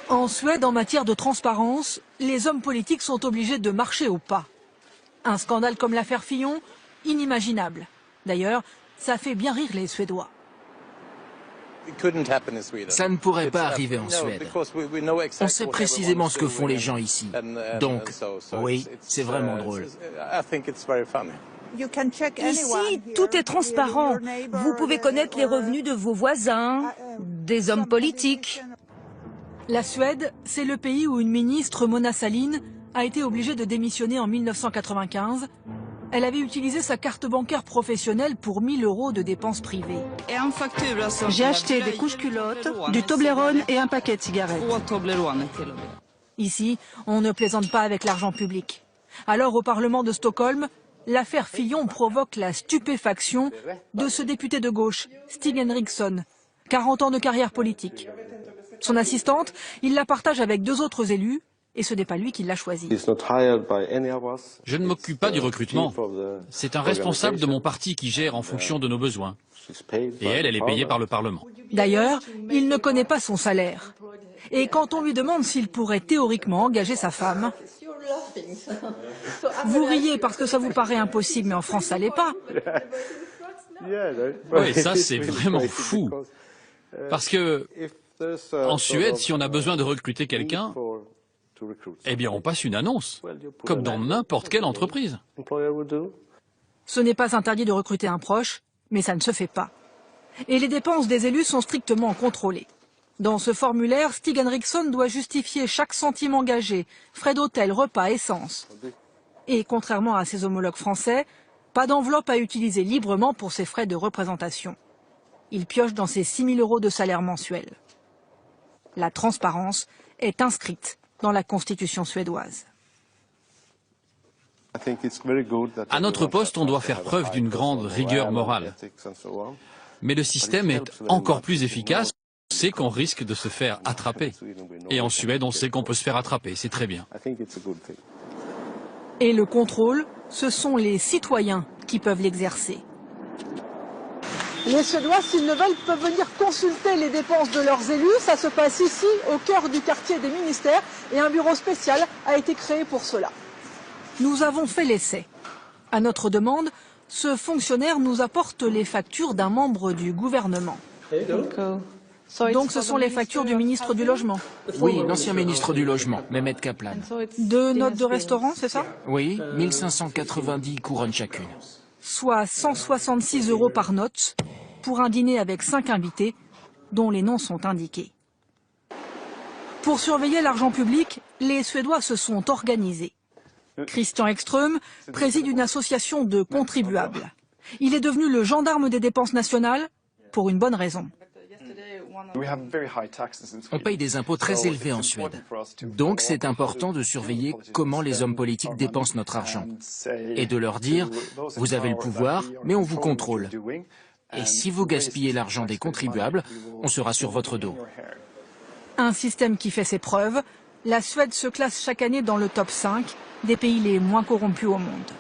En Suède, en matière de transparence, les hommes politiques sont obligés de marcher au pas. Un scandale comme l'affaire Fillon, inimaginable. D'ailleurs, ça fait bien rire les Suédois. Ça ne pourrait pas arriver en Suède. On sait précisément ce que font les gens ici. Donc, oui, c'est vraiment drôle. Ici, tout est transparent. Vous pouvez connaître les revenus de vos voisins, des hommes politiques. La Suède, c'est le pays où une ministre, Mona Sahlin, a été obligée de démissionner en 1995. Elle avait utilisé sa carte bancaire professionnelle pour 1 000 € de dépenses privées. J'ai acheté des couches-culottes, du Toblerone et un paquet de cigarettes. Ici, on ne plaisante pas avec l'argent public. Alors, au Parlement de Stockholm, l'affaire Fillon provoque la stupéfaction de ce député de gauche, Stig Henriksson, 40 ans de carrière politique. Son assistante, il la partage avec 2 autres élus, et ce n'est pas lui qui l'a choisi. Je ne m'occupe pas du recrutement. C'est un responsable de mon parti qui gère en fonction de nos besoins. Et elle est payée par le Parlement. D'ailleurs, il ne connaît pas son salaire. Et quand on lui demande s'il pourrait théoriquement engager sa femme, vous riez parce que ça vous paraît impossible, mais en France, ça l'est pas. Oui, ça c'est vraiment fou. Parce que, en Suède, si on a besoin de recruter quelqu'un, eh bien on passe une annonce, comme dans n'importe quelle entreprise. Ce n'est pas interdit de recruter un proche, mais ça ne se fait pas. Et les dépenses des élus sont strictement contrôlées. Dans ce formulaire, Stig Henriksson doit justifier chaque centime engagé, frais d'hôtel, repas, essence. Et contrairement à ses homologues français, pas d'enveloppe à utiliser librement pour ses frais de représentation. Il pioche dans ses 6 000 € de salaire mensuel. La transparence est inscrite dans la Constitution suédoise. À notre poste, on doit faire preuve d'une grande rigueur morale. Mais le système est encore plus efficace. On sait qu'on risque de se faire attraper. Et en Suède, on sait qu'on peut se faire attraper. C'est très bien. Et le contrôle, ce sont les citoyens qui peuvent l'exercer. Les Suédois, s'ils le veulent, peuvent venir consulter les dépenses de leurs élus. Ça se passe ici, au cœur du quartier des ministères, et un bureau spécial a été créé pour cela. Nous avons fait l'essai. À notre demande, ce fonctionnaire nous apporte les factures d'un membre du gouvernement. Donc ce sont les factures du ministre du Logement. Oui, l'ancien ministre du Logement, Mehmet Kaplan. 2 notes de restaurant, c'est ça? Oui, 1590 couronnes chacune. Soit 166 € par note, pour un dîner avec 5 invités, dont les noms sont indiqués. Pour surveiller l'argent public, les Suédois se sont organisés. Christian Ekström préside une association de contribuables. Il est devenu le gendarme des dépenses nationales pour une bonne raison. On paye des impôts très élevés en Suède. Donc c'est important de surveiller comment les hommes politiques dépensent notre argent. Et de leur dire, vous avez le pouvoir, mais on vous contrôle. Et si vous gaspillez l'argent des contribuables, on sera sur votre dos. Un système qui fait ses preuves. La Suède se classe chaque année dans le top 5 des pays les moins corrompus au monde.